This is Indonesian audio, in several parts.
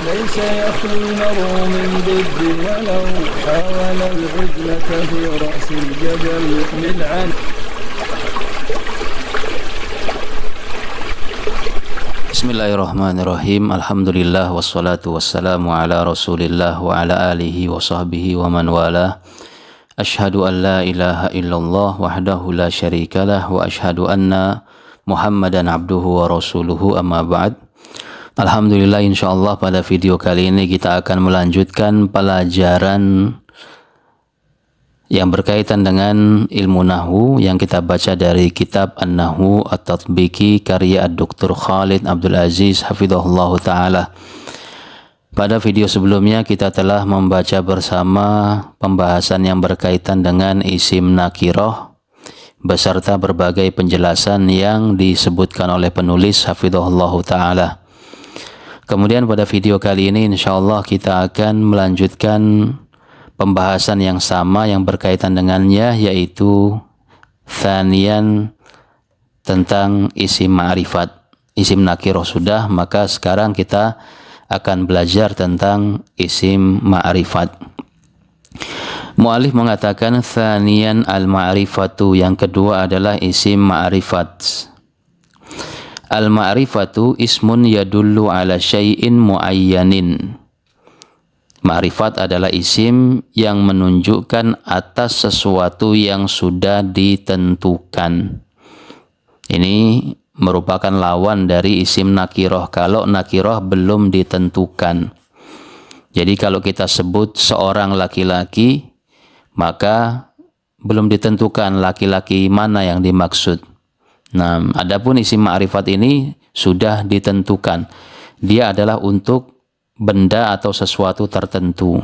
ليس يخلو المرء من ضد ولو حاول العدلة في رأس الجبل بالعن. Bismillahirrahmanirrahim. Alhamdulillah wassalatu wassalamu ala Rasulillah wa ala alihi wa sahbihi wa man wala. Ashhadu an la ilaha illallah wahdahu la syarikalah wa ashhadu anna Muhammadan abduhu wa rasuluhu, amma ba'd. Alhamdulillah, insyaallah pada video kali ini kita akan melanjutkan pelajaran yang berkaitan dengan ilmu nahwu yang kita baca dari kitab An-Nahwu At-Tatbiki karya Dr. Khalid Abdul Aziz hafizahullah ta'ala. Pada video sebelumnya kita telah membaca bersama pembahasan yang berkaitan dengan isim nakirah beserta berbagai penjelasan yang disebutkan oleh penulis hafizahullah ta'ala. Kemudian pada video kali ini insyaallah kita akan melanjutkan pembahasan yang sama yang berkaitan dengannya, yaitu thaniyan tentang isim ma'rifat. Isim nakirah sudah, maka sekarang kita akan belajar tentang isim ma'rifat. Mu'alif mengatakan thaniyan al-ma'rifatu, yang kedua adalah isim ma'rifat. Al-ma'rifatu ismun yadullu ala syai'in muayyanin. Ma'rifat adalah isim yang menunjukkan atas sesuatu yang sudah ditentukan. Ini merupakan lawan dari isim nakirah kalau nakirah belum ditentukan. Jadi kalau kita sebut seorang laki-laki, maka belum ditentukan laki-laki mana yang dimaksud. Nah, adapun isim ma'rifat ini sudah ditentukan. Dia adalah untuk benda atau sesuatu tertentu.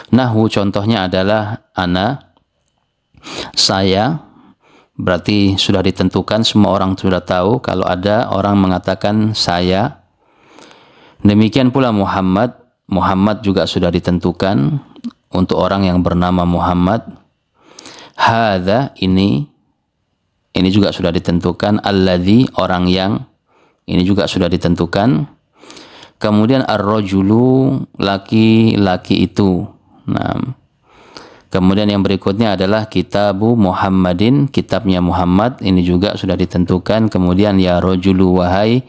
Nahwu contohnya adalah ana, saya, berarti sudah ditentukan, semua orang sudah tahu kalau ada orang mengatakan saya. Demikian pula Muhammad, Muhammad juga sudah ditentukan untuk orang yang bernama Muhammad. Hadza, ini juga sudah ditentukan. Alladzi, orang yang, ini juga sudah ditentukan. Kemudian ar-rajulu, laki-laki itu. Nah, kemudian yang berikutnya adalah kitabu Muhammadin, kitabnya Muhammad, ini juga sudah ditentukan. Kemudian ya rajulu, wahai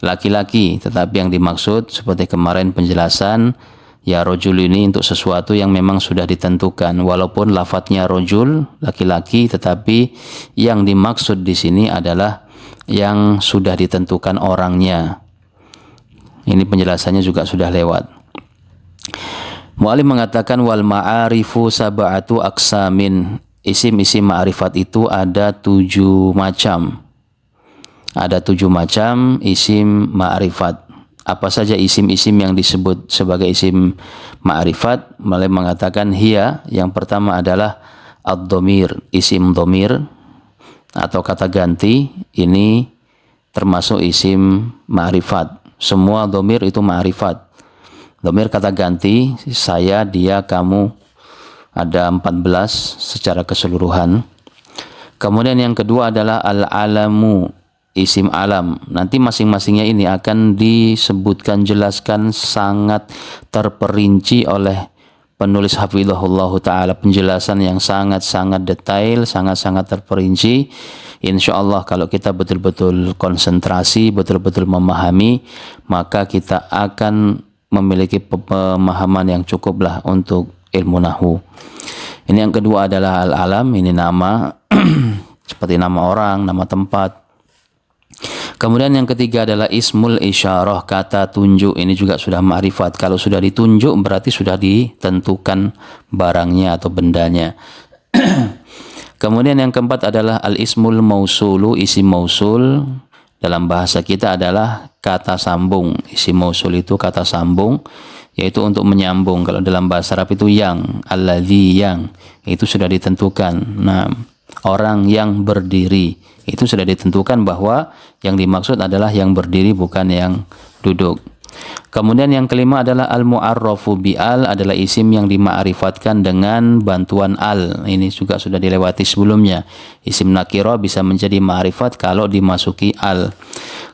laki-laki, tetapi yang dimaksud seperti kemarin penjelasan, ya rajul ini untuk sesuatu yang memang sudah ditentukan. Walaupun lafadznya rajul, laki-laki, tetapi yang dimaksud di sini adalah yang sudah ditentukan orangnya. Ini penjelasannya juga sudah lewat. Mu'allim mengatakan wal ma'arifu sab'atu aqsamin. Isim-isim ma'rifat itu ada 7 macam. Ada 7 macam isim ma'rifat. Apa saja isim-isim yang disebut sebagai isim ma'rifat? Mu'allim mengatakan hiya, yang pertama adalah ad-dhamir, isim dhamir atau kata ganti. Ini termasuk isim ma'rifat. Semua dhamir itu ma'rifat. Dhamir kata ganti, saya, dia, kamu, ada 14 secara keseluruhan. Kemudian yang kedua adalah al-alamu, isim alam. Nanti masing-masingnya ini akan disebutkan, jelaskan sangat terperinci oleh penulis hafizahullah ta'ala. Penjelasan yang sangat-sangat detail, sangat-sanget terperinci. InsyaAllah kalau kita betul-betul konsentrasi, betul-betul memahami, maka kita akan memiliki pemahaman yang cukuplah untuk ilmu nahwu. Ini yang kedua adalah al-alam, ini nama seperti nama orang, nama tempat. Kemudian yang ketiga adalah ismul isyarah, kata tunjuk. Ini juga sudah ma'rifat. Kalau sudah ditunjuk berarti sudah ditentukan barangnya atau bendanya. Kemudian yang keempat adalah al-ismul mausulu, isim mausul. Dalam bahasa kita adalah kata sambung. Isim mausul itu kata sambung, yaitu untuk menyambung. Kalau dalam bahasa Arab itu yang, alladzi, yang, itu sudah ditentukan. Nah, orang yang berdiri, itu sudah ditentukan bahwa yang dimaksud adalah yang berdiri, bukan yang duduk. Kemudian yang kelima adalah al-mu'arrafu bi'al, adalah isim yang dima'rifatkan dengan bantuan al. Ini juga sudah dilewati sebelumnya. Isim nakirah bisa menjadi ma'rifat kalau dimasuki al.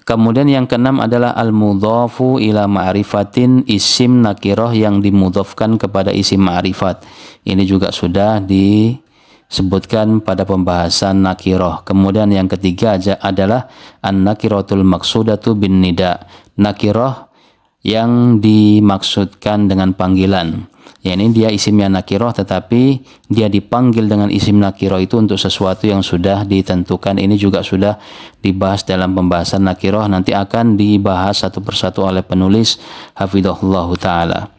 Kemudian yang keenam adalah al-mudhafu ila ma'rifatin, isim nakirah yang dimudhafkan kepada isim ma'rifat. Ini juga sudah disebutkan pada pembahasan nakirah. Kemudian yang ketiga adalah an-nakiratul maqsudatu bin nida, nakirah yang dimaksudkan dengan panggilan. Ya, ini dia isimnya nakirah tetapi dia dipanggil dengan isim nakirah itu untuk sesuatu yang sudah ditentukan. Ini juga sudah dibahas dalam pembahasan nakirah, nanti akan dibahas satu persatu oleh penulis hafizahullah taala.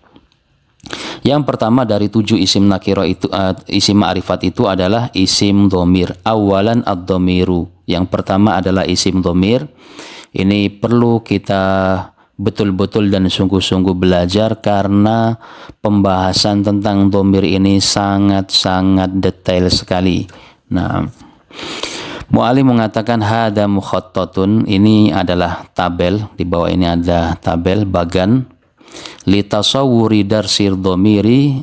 Yang pertama dari 7 isim nakirah itu, isim ma'rifat itu adalah isim dhamir. Awalan ad-dhamiru. Yang pertama adalah isim dhamir. Ini perlu kita betul-betul dan sungguh-sungguh belajar karena pembahasan tentang dhamir ini sangat-sangat detail sekali. Nah, mu'allim mengatakan hada mukhattatun, ini adalah tabel, di bawah ini ada tabel bagan litasawwuri darsir dhamiri,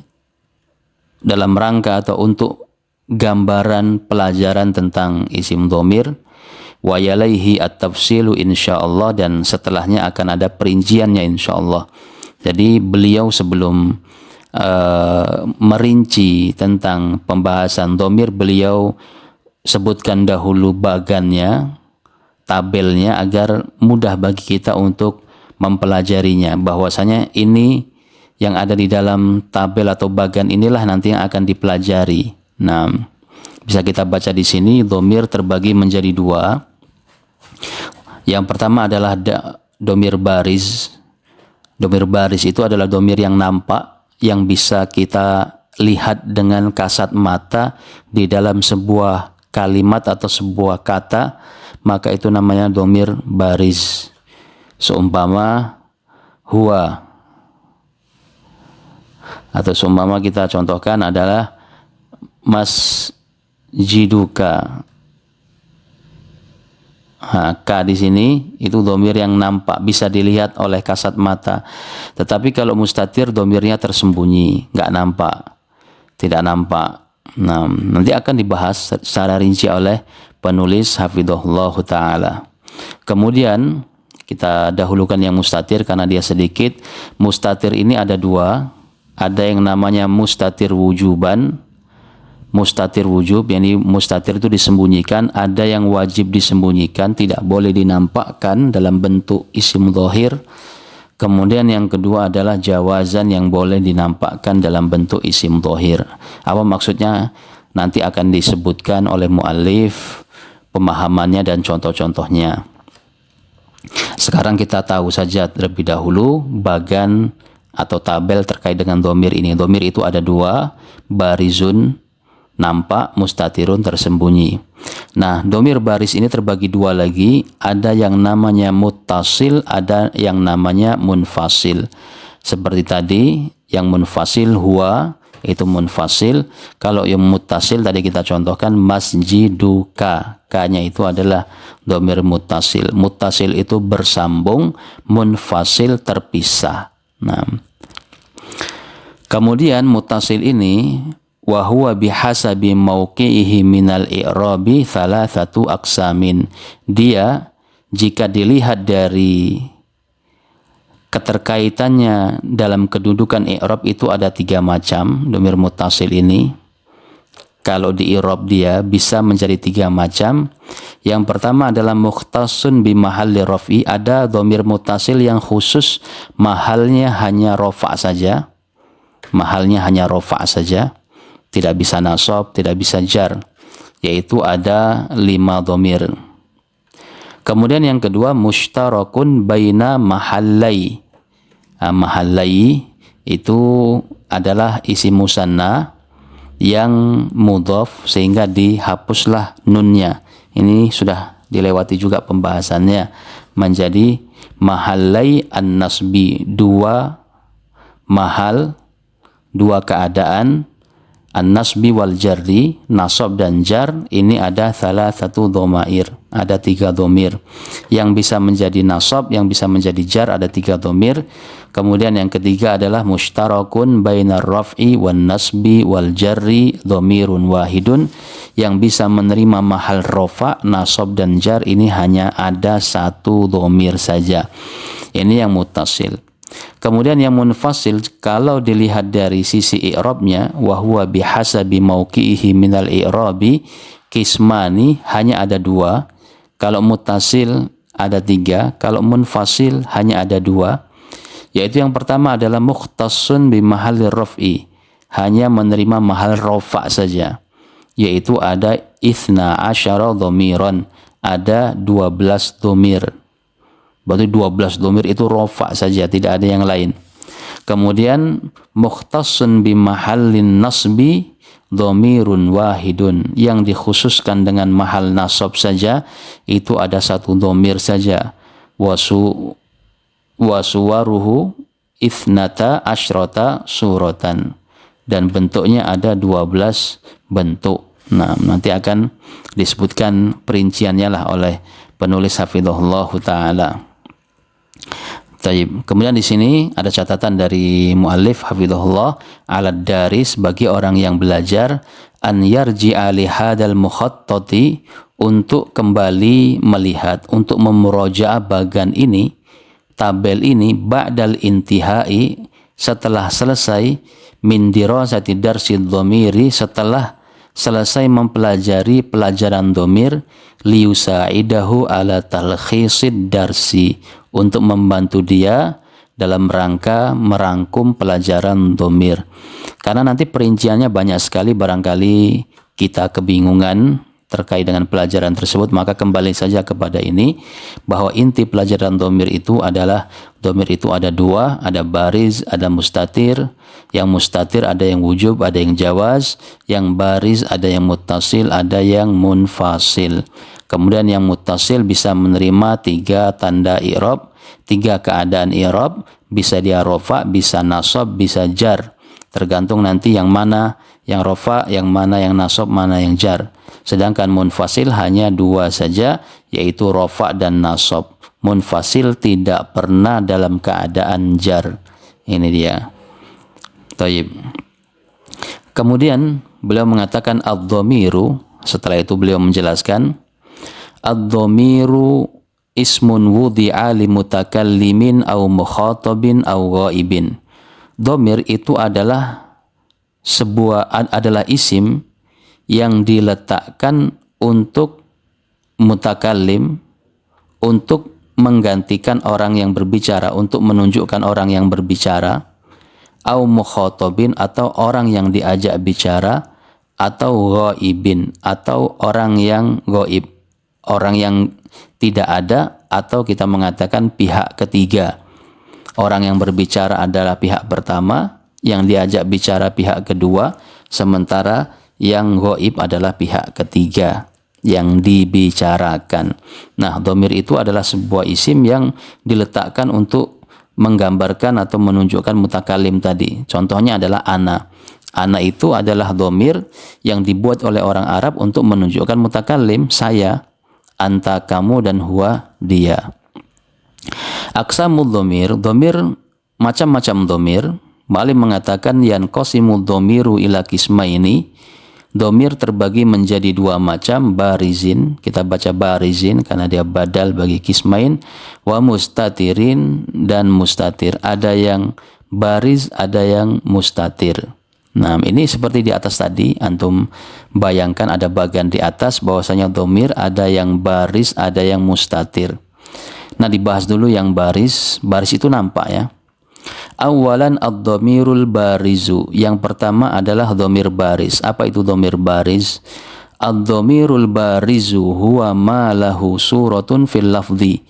dalam rangka atau untuk gambaran pelajaran tentang isim dhamir. Wa yalaihi at-tafsilu insyaallah, dan setelahnya akan ada perinciannya insyaallah. Jadi beliau sebelum merinci tentang pembahasan dhamir, beliau sebutkan dahulu bagannya, tabelnya, agar mudah bagi kita untuk mempelajarinya, bahwasanya ini yang ada di dalam tabel atau bagan inilah nanti yang akan dipelajari. Nah, bisa kita baca di sini dhamir terbagi menjadi 2. Yang pertama adalah dhamir baris. Dhamir baris itu adalah dhamir yang nampak, yang bisa kita lihat dengan kasat mata di dalam sebuah kalimat atau sebuah kata, maka itu namanya dhamir baris. Seumpama huwa, atau seumpama kita contohkan adalah masjiduka. K di sini itu dhamir yang nampak, bisa dilihat oleh kasat mata. Tetapi kalau mustatir dhamirnya tersembunyi, nggak nampak, tidak nampak. Nah, nanti akan dibahas secara rinci oleh penulis hafizahullah taala. Kemudian kita dahulukan yang mustatir karena dia sedikit. Mustatir ini ada 2. Ada yang namanya mustatir wujuban, mustatir wujub, yakni mustatir itu disembunyikan. Ada yang wajib disembunyikan, tidak boleh dinampakkan dalam bentuk isim dhahir. Kemudian yang kedua adalah jawazan, yang boleh dinampakkan dalam bentuk isim dhahir. Apa maksudnya? Nanti akan disebutkan oleh muallif pemahamannya dan contoh-contohnya. Sekarang kita tahu saja terlebih dahulu bagan atau tabel terkait dengan dhamir ini. Dhamir itu ada 2, barizun nampak, mustatirun tersembunyi. Nah, dhamir baris ini terbagi 2 lagi, ada yang namanya muttasil, ada yang namanya munfasil. Seperti tadi, yang munfasil huwa, itu munfasil. Kalau yang muttasil tadi kita contohkan masjiduka, K-nya itu adalah dhamir muttasil. Muttasil itu bersambung, munfasil terpisah. Nah, kemudian muttasil ini wa huwa bihasabi mauqi'ihi minal i'rabi thalathatu aqsamin. Dia jika dilihat dari keterkaitannya dalam kedudukan i'rab itu ada 3 macam dhamir muttasil ini. Kalau di i'rab dia bisa menjadi 3 macam. Yang pertama adalah mukhtasun bi mahalli raf'i, ada dhamir muttasil yang khusus mahalnya hanya rafa' saja. Mahalnya hanya rafa' saja. Tidak bisa nasab, tidak bisa jar, yaitu ada 5 dhamir. Kemudian yang kedua mushtarakun baina mahallai. Mahallai itu adalah isim musanna yang mudhaf sehingga dihapuslah nunnya. Ini sudah dilewati juga pembahasannya, menjadi mahallai an-nasbi, 2 mahal, 2 keadaan An-nasbi wal jarri, nasab dan jar, ini ada salah satu domair, ada 3 domir. Yang bisa menjadi nasab, yang bisa menjadi jar, ada 3 domir. Kemudian yang ketiga adalah mushtarakun bainar raf'i wan nasbi wal jarri domirun wahidun, yang bisa menerima mahal rofa, nasab dan jar, ini hanya ada 1 domir saja. Ini yang muttasil. Kemudian yang munfasil, kalau dilihat dari sisi i'rabnya, wa huwa bihasabi mauqi'ihi minal i'rabi kismani, hanya ada 2. Kalau muttasil ada 3, kalau munfasil hanya ada 2. Yaitu yang pertama adalah mukhtassun bi mahalli raf'i, hanya menerima mahal rafa saja. Yaitu ada 12 dhamiran, ada 12 dhamir. Berarti 12 dhamir itu rafa saja, tidak ada yang lain. Kemudian mukhtassun bi mahallin nasbi dhamirun wahidun, yang dikhususkan dengan mahal nasab saja, itu ada 1 dhamir saja. Wasuwaruhu ithnata asyrata suratan, dan bentuknya ada 12 bentuk. Nah, nanti akan disebutkan perinciannya lah oleh penulis hafizahullah taala. Kemudian di sini ada catatan dari muallif hafizahullah, ala daris, bagi orang yang belajar, an yarji'a li hadal mukhattati, untuk kembali melihat, untuk memurajaah bagan ini, tabel ini, ba'dal intihai, setelah selesai, min dirasati darsid dhamiri, setelah selesai mempelajari pelajaran dhamir, liyusa'idahu ala talkhisid darsi, untuk membantu dia dalam rangka merangkum pelajaran dhamir. Karena nanti perinciannya banyak sekali, barangkali kita kebingungan terkait dengan pelajaran tersebut, maka kembali saja kepada ini, bahwa inti pelajaran dhamir itu adalah, dhamir itu ada 2, ada bariz, ada mustatir. Yang mustatir ada yang wujub, ada yang jawaz. Yang bariz ada yang muttasil, ada yang munfasil. Kemudian yang muttasil bisa menerima 3 tanda i'rab, 3 keadaan i'rab, bisa dia rofa, bisa nasab, bisa jar. Tergantung nanti yang mana yang rofa, yang mana yang nasab, mana yang jar. Sedangkan munfasil hanya 2 saja, yaitu rofa dan nasab. Munfasil tidak pernah dalam keadaan jar. Ini dia. Taib. Kemudian beliau mengatakan ad-dhamiru, setelah itu beliau menjelaskan, ad-dhamiru ismun wudi'a li mutakallimin au mukhatabin au ghaibin. Dhamir itu adalah adalah isim yang diletakkan untuk mutakallim, untuk menggantikan orang yang berbicara, untuk menunjukkan orang yang berbicara, au mukhatabin, atau orang yang diajak bicara, atau ghaibin, atau orang yang ghaib, orang yang tidak ada, atau kita mengatakan pihak ketiga. Orang yang berbicara adalah pihak pertama, yang diajak bicara pihak kedua, sementara yang ghaib adalah pihak ketiga yang dibicarakan. Nah, dhamir itu adalah sebuah isim yang diletakkan untuk menggambarkan atau menunjukkan mutakallim tadi. Contohnya adalah ana. Ana itu adalah dhamir yang dibuat oleh orang Arab untuk menunjukkan mutakallim, saya, anta, kamu, dan huwa, dia. Aqsamud dhamir, dhamir macam-macam dhamir. Ma'alim mengatakan yanqasimud dhamiru ila qismaini, dhamir terbagi menjadi 2 macam, barizin, kita baca barizin karena dia badal bagi qismain, wa mustatirin, dan mustatir. Ada yang bariz, ada yang mustatir. Nah, ini seperti di atas tadi, antum bayangkan ada bagian di atas bahwasanya dhamir ada yang baris, ada yang mustatir. Nah, dibahas dulu yang baris. Baris itu nampak ya. Awalan ad-dhamirul barizu, yang pertama adalah dhamir baris. Apa itu dhamir baris? Ad-dhamirul barizu huwa ma lahu suratun fil lafzi.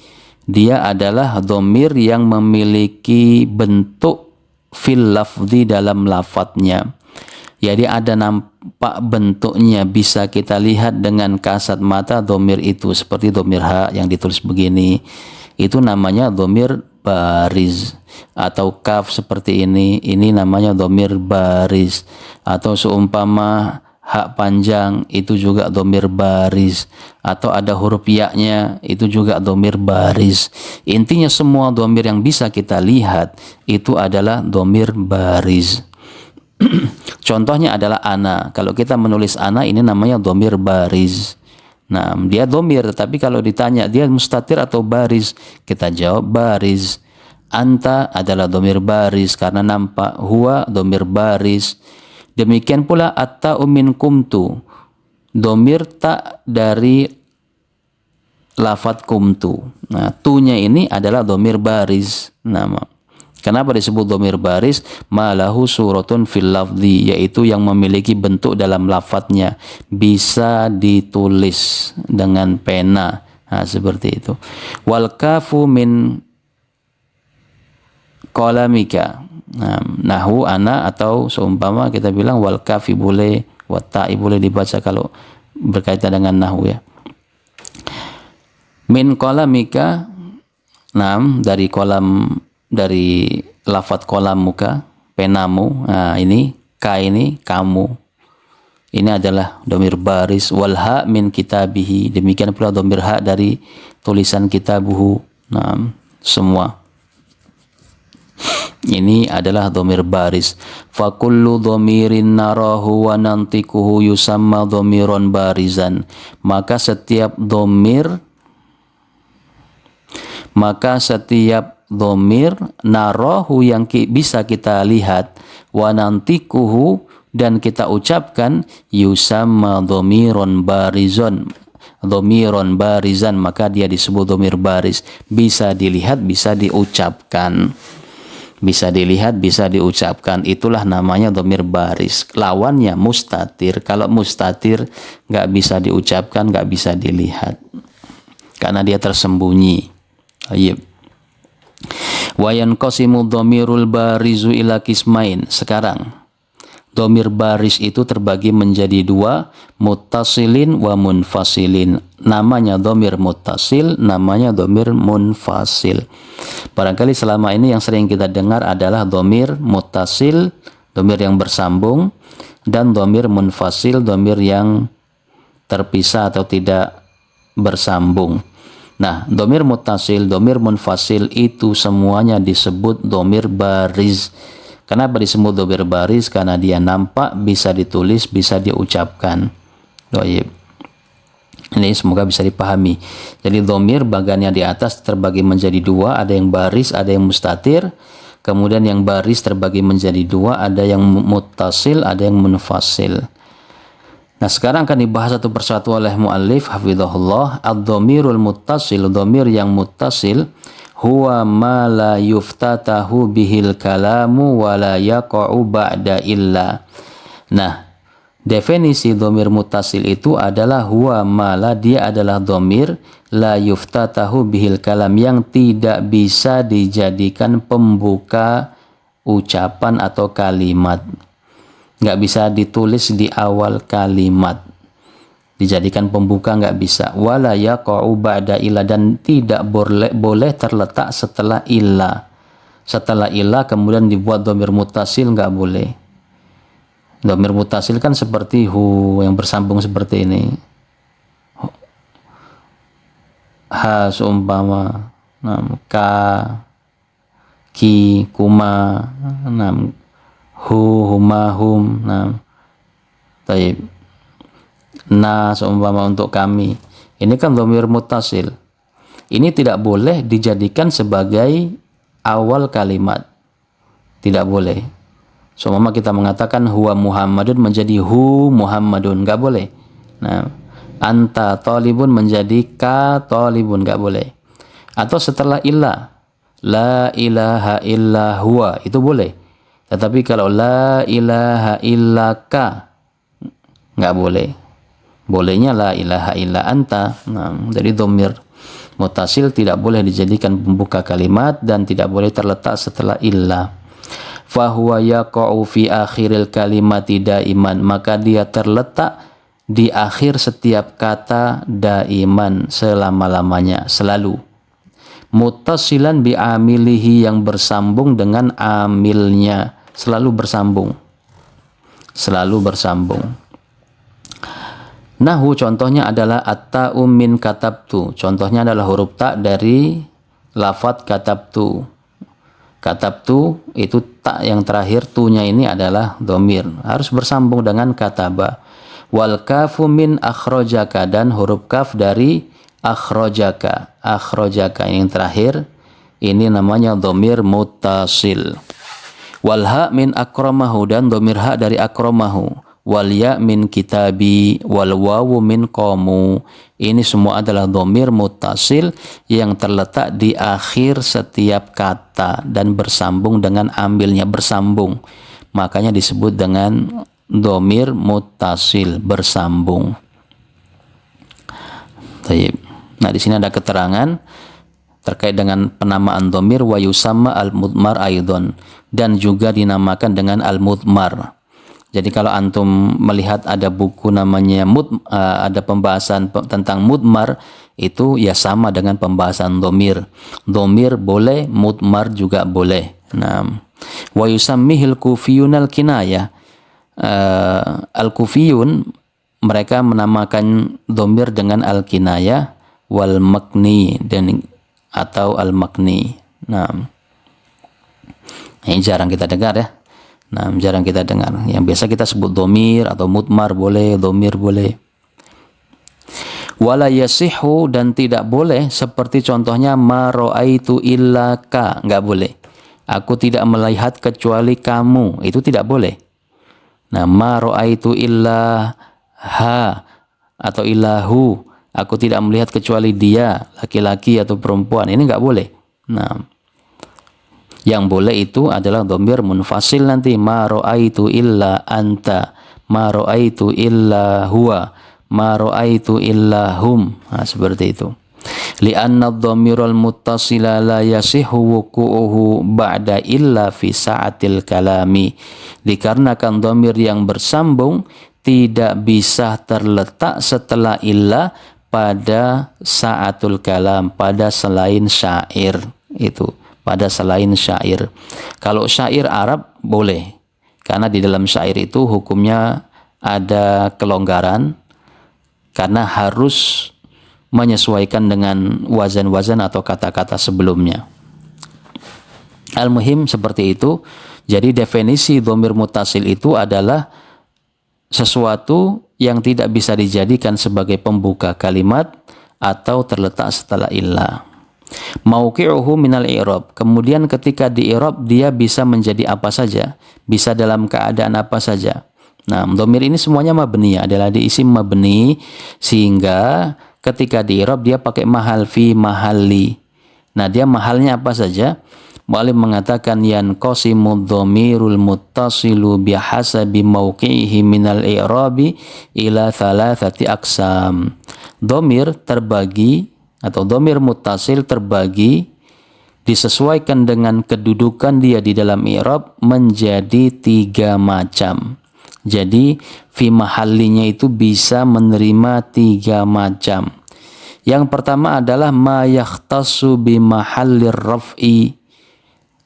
Dia adalah dhamir yang memiliki bentuk fil lafzi, dalam lafadznya. Jadi ada nampak bentuknya, bisa kita lihat dengan kasat mata dhamir itu, seperti dhamir ha yang ditulis begini. Itu namanya dhamir bariz. Atau kaf seperti ini namanya dhamir bariz. Atau seumpama hak panjang itu juga dhamir bariz, atau ada huruf ya-nya itu juga dhamir bariz. Intinya semua dhamir yang bisa kita lihat itu adalah dhamir bariz. Contohnya adalah ana. Kalau kita menulis ana, ini namanya dhamir bariz. Nah, dia dhamir, tetapi kalau ditanya dia mustatir atau bariz, kita jawab bariz. Anta adalah dhamir bariz karena nampak, huwa dhamir bariz. Demikian pula at-ta'u min kumtu, dhamir ta dari lafadz kumtu. Nah, tu-nya ini adalah dhamir bariz. Nah, kenapa disebut dhamir bariz? Malahu suratun fil lafzi, yaitu yang memiliki bentuk dalam lafadznya, bisa ditulis dengan pena. Nah, seperti itu. Wal kafu min qalamika. Nah, nahu ana, atau seumpama kita bilang wal kafi boleh, wat ta'i boleh dibaca kalau berkaitan dengan nahu ya. Min qalamika, dari kolam, dari lafadz kolam muka, penamu. Nah, ini ka, ini kamu. Ini adalah dhamir baris. Wal ha min kitabihi, demikian pula dhamir ha dari tulisan kitabuhu. Nah, semua ini adalah dhamir baris. Fa kullu dhamirin narahu wa nantikuhu yusamma dhamiron barizan. Maka setiap dhamir narahu yang bisa kita lihat, wa nantikuhu dan kita ucapkan, yusamma dhamiron barizan, dhamiron barizan, maka dia disebut dhamir baris. Bisa dilihat, bisa diucapkan. Bisa dilihat, bisa diucapkan, itulah namanya dhamir baris. Lawannya mustatir. Kalau mustatir nggak bisa diucapkan, nggak bisa dilihat karena dia tersembunyi. Ayib. Wa yanqasimu dhamirul barizu ila qismain. Sekarang dhamir baris itu terbagi menjadi dua, muttasilin wa munfasilin. Namanya dhamir muttasil, namanya dhamir munfasil. Barangkali selama ini yang sering kita dengar adalah dhamir muttasil, dhamir yang bersambung, dan dhamir munfasil, dhamir yang terpisah atau tidak bersambung. Nah, dhamir muttasil, dhamir munfasil itu semuanya disebut dhamir baris. Kenapa disebut dhamir baris? Karena dia nampak, bisa ditulis, bisa diucapkan. Baik. Ini semoga bisa dipahami. Jadi dhamir bagiannya di atas terbagi menjadi dua, ada yang baris, ada yang mustatir. Kemudian yang baris terbagi menjadi dua, ada yang muttasil, ada yang munfasil. Nah, sekarang akan dibahas satu persatu oleh muallif hafizahullah. Ad-dhamirul muttasil, dhamir yang muttasil, huwa ma la yuftatahu bihil kalamu wa la yaqa'u ba'da illa. Nah, definisi dhamir muttasil itu adalah huwa ma la, dia adalah dhamir la yuftatahu bihil kalam, yang tidak bisa dijadikan pembuka ucapan atau kalimat. Nggak bisa ditulis di awal kalimat, dijadikan pembuka nggak bisa. Wala yaqa'u ba'da illa, dan tidak boleh terletak setelah illa. Setelah illa kemudian dibuat dhamir muttasil, nggak boleh. Dhamir muttasil kan seperti hu yang bersambung seperti ini. Ha seumpama, ka, ki, kuma, hu, huma, hum. Taib. Na seumpama untuk kami. Ini kan dhamir muttasil. Ini tidak boleh dijadikan sebagai awal kalimat. Tidak boleh. Seumpama kita mengatakan huwa Muhammadun menjadi hu Muhammadun, enggak boleh. Nah, anta talibun menjadi ka talibun, enggak boleh. Atau setelah illa, la ilaha illa huwa, itu boleh. Tetapi kalau la ilaha illa ka, enggak boleh. Bolehnya la ilaha illa anta. Nah, jadi dhamir muttasil tidak boleh dijadikan pembuka kalimat dan tidak boleh terletak setelah illa. Fahuwa yaqa'u fi akhiril kalimati daiman, maka dia terletak di akhir setiap kata daiman, selama-lamanya, selalu. muttasilan bi amilihi, yang bersambung dengan amilnya, selalu bersambung. Nahu contohnya adalah at-ta'u min katabtu. Contohnya adalah huruf ta dari lafadz katabtu. Katabtu itu ta yang terakhir, tunya ini adalah dhamir, harus bersambung dengan kataba. Wal kafu min akhrajaka, dan huruf kaf dari akhrajaka. Akhrajaka yang terakhir ini namanya dhamir muttasil. Wal ha min akramahu, dan dhamir ha dari akramahu. Wal ya min kitabi, wal wawu min qamu. Ini semua adalah dhamir muttasil yang terletak di akhir setiap kata dan bersambung dengan ambilnya, bersambung. Makanya disebut dengan dhamir muttasil, bersambung. Baik. Nah, di sini ada keterangan terkait dengan penamaan dhamir, wa yusamma al-mudmar aidon, dan juga dinamakan dengan al-mudmar. Jadi kalau antum melihat ada buku namanya ada pembahasan tentang mudmar, itu ya sama dengan pembahasan dhamir. Dhamir boleh, mudmar juga boleh. Nah, wa yusammihil kufiyun al-kinayah. Al-kufiyun mereka menamakan dhamir dengan al-kinayah wal makni, dan atau al-makni. Nah, ini jarang kita dengar ya. Nah, jarang kita dengar. Yang biasa kita sebut dhamir atau mudmar boleh, dhamir boleh. Wala yasihu, dan tidak boleh seperti contohnya ma ra'aitu illa ka, enggak boleh. Aku tidak melihat kecuali kamu, itu tidak boleh. Nah, ma ra'aitu illa ha atau illahu, aku tidak melihat kecuali dia, laki-laki atau perempuan, ini enggak boleh. Nah, yang boleh itu adalah dhamir munfasil nanti, ma ra'aitu illa anta, ma ra'aitu illa huwa, ma ra'aitu illa hum. Nah, seperti itu. Li'anna dhamirul muttasila la yasihu wuqu'uhu ba'da illa fi sa'atil kalami. Dikarenakan dhamir yang bersambung tidak bisa terletak setelah illa pada sa'atul kalam, pada selain syair itu. Pada selain syair. Kalau syair Arab boleh, karena di dalam syair itu hukumnya ada kelonggaran, karena harus menyesuaikan dengan wazan-wazan atau kata-kata sebelumnya. Al-muhim seperti itu. Jadi definisi dhamir muttasil itu adalah sesuatu yang tidak bisa dijadikan sebagai pembuka kalimat atau terletak setelah illah. Mauqi'uhu minal i'rab, kemudian ketika di i'rab dia bisa menjadi apa saja, bisa dalam keadaan apa saja. Nah, dhamir ini semuanya mabni, adalah di isim mabni, sehingga ketika di i'rab dia pakai mahal fi mahalli. Nah, dia mahalnya apa saja? Mu'allim mengatakan yanqasimu dhamirul muttasilu bihasabi mauqi'ihi minal i'rabi ila thalathati aqsam. Dhamir terbagi atau dhamir muttasil terbagi disesuaikan dengan kedudukan dia di dalam i'rab menjadi 3 macam. Jadi fi mahallinya itu bisa menerima 3 macam. Yang pertama adalah ma yakhtassu bi mahallir raf'i,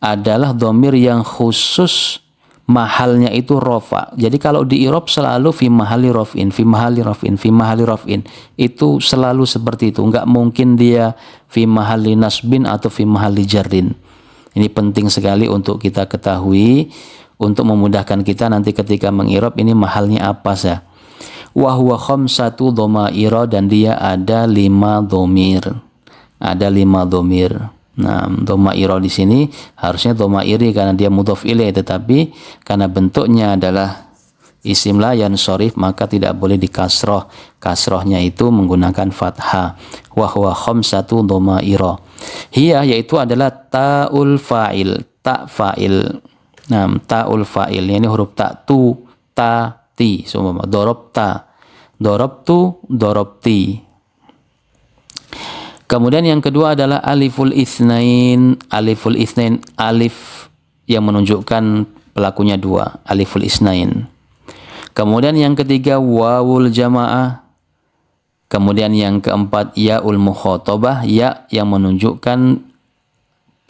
adalah dhamir yang khusus mahalnya itu rofa. Jadi kalau di i'rab selalu fi mahalli raf'in, fi mahalli raf'in, fi mahalli raf'in. Itu selalu seperti itu. Enggak mungkin dia fi mahalli nasbin atau fi mahalli jarrin. Ini penting sekali untuk kita ketahui untuk memudahkan kita nanti ketika meng'irab ini mahalnya apa sah. Wa huwa khamsatu dhamaira, dan dia ada 5 dhamir. Ada 5 dhamir. Nah, dhamaira di sini harusnya dhamairi karena dia mudhaf ilaih, tetapi karena bentuknya adalah isim la yansharif maka tidak boleh dikasroh. Kasrohnya itu menggunakan fathah. Wa huwa khamsatu dhamaira. Hiya yaitu adalah ta'ul fa'il, ta fa'il. Nah, ta'ul fa'il ini huruf ta, tu, ta, ti. Semua dorobta, dorobtu, dorobti. Kemudian yang kedua adalah aliful itsnain. Aliful itsnain, alif yang menunjukkan pelakunya 2, aliful itsnain. Kemudian yang ketiga wawul jamaah. Kemudian yang keempat yaul mukhatabah, ya yang menunjukkan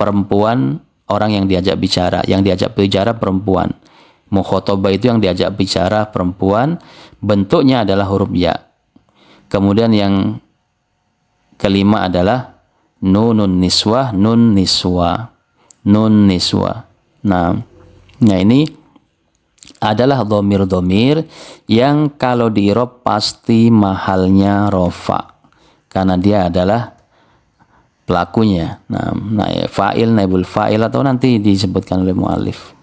perempuan, orang yang diajak bicara. Yang diajak bicara perempuan. Mukhatabah itu yang diajak bicara perempuan, bentuknya adalah huruf ya. Kemudian yang kelima adalah nunun niswah, nun niswa. Nun niswa. Nah ini adalah domir-domir yang kalau di i'rab pasti mahalnya rofa, karena dia adalah pelakunya. Nah fa'il, naibul fa'il, atau nanti disebutkan oleh mu'alif.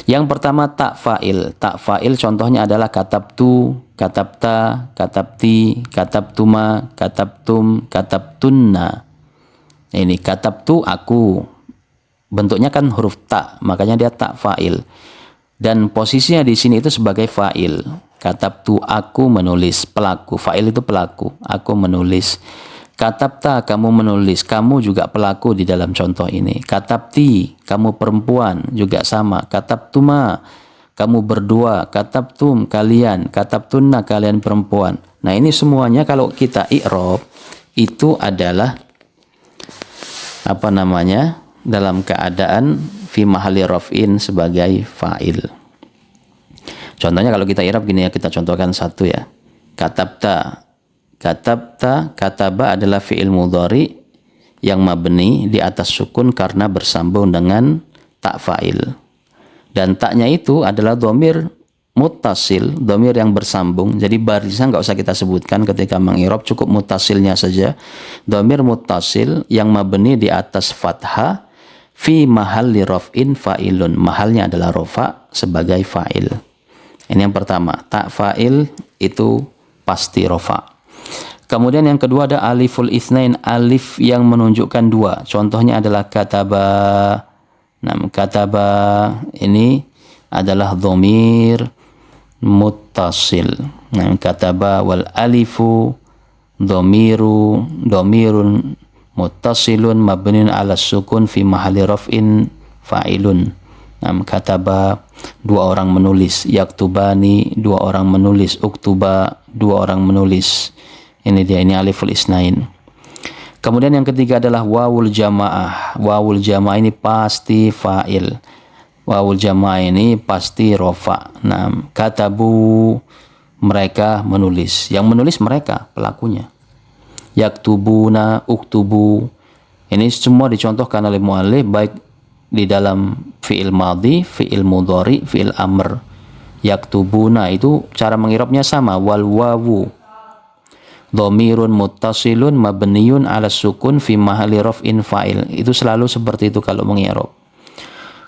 Yang pertama tak fa'il. Tak fa'il contohnya adalah katabtu, katabta, katabti, katabtuma, katabtum, katabtunna. Ini katabtu aku. Bentuknya kan huruf tak, makanya dia tak fa'il. Dan posisinya di sini itu sebagai fa'il. Katabtu aku menulis, pelaku. Fa'il itu pelaku, aku menulis. Katabta kamu menulis, kamu juga pelaku di dalam contoh ini. Katabti kamu perempuan, juga sama. Katabtuma kamu berdua. Katabtum kalian. Katabtunna kalian perempuan. Nah ini semuanya kalau kita i'rab itu adalah dalam keadaan fi mahalli raf'in sebagai fa'il. Contohnya kalau kita i'rab gini ya, kita contohkan satu ya. Katabta. Katabta, kataba adalah fi'il mudhari yang mabni di atas sukun karena bersambung dengan tak fa'il. Dan taknya itu adalah dhamir muttasil, dhamir yang bersambung. Jadi barisan nggak usah kita sebutkan ketika meng'irab, cukup muttasilnya saja. Dhamir muttasil yang mabni di atas fathah fi mahalli raf'in fa'ilun. Mahalnya adalah rofa sebagai fa'il. Ini yang pertama. Tak fa'il itu pasti rofa. Kemudian yang kedua ada aliful itsnain, alif yang menunjukkan dua. Contohnya adalah kataba. Nah, kataba ini adalah dhamir muttasil. Nah, kataba wal alifu dhamirun muttasilun mabniun ala sukun fi mahalli raf'in fa'ilun. Nah, kataba dua orang menulis, yaktubani dua orang menulis, uktuba dua orang menulis. Ini dia, ini aliful isnain. Kemudian yang ketiga adalah wawul jamaah. Wawul jamaah ini pasti fa'il. Wawul jamaah ini pasti rofa. Nah, katabu mereka menulis. Yang menulis mereka, pelakunya. Yaktubuna, uktubu. Ini semua dicontohkan oleh mu'allif baik di dalam fi'il madhi, fi'il mudhari, fi'il amr. Yaktubuna itu cara mengirabnya sama. Wal wawu dhamirun muttasilun mabniyun ala sukun fi mahalli raf'in fa'il. Itu selalu seperti itu kalau mengirab.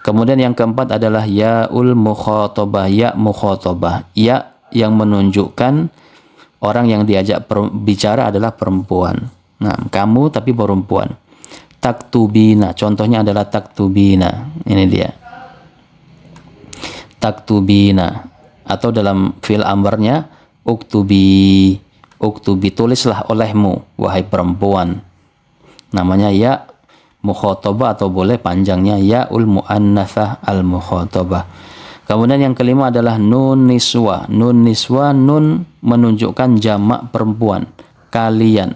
Kemudian yang keempat adalah ya'ul mukhatabah, ya mukhatabah. Ya yang menunjukkan orang yang diajak bicara adalah perempuan. Nah, kamu tapi perempuan. Taktubina, contohnya adalah taktubina. Ini dia. Taktubina. Atau dalam fi'il amrnya uktubi. Uktubi, tulislah olehmu, wahai perempuan. Namanya ya mukhatabah atau boleh panjangnya ya'ul mu'annatsah al mukhatabah. Kemudian yang kelima adalah nun niswa. Nun niswa, nun menunjukkan jamak perempuan. Kalian.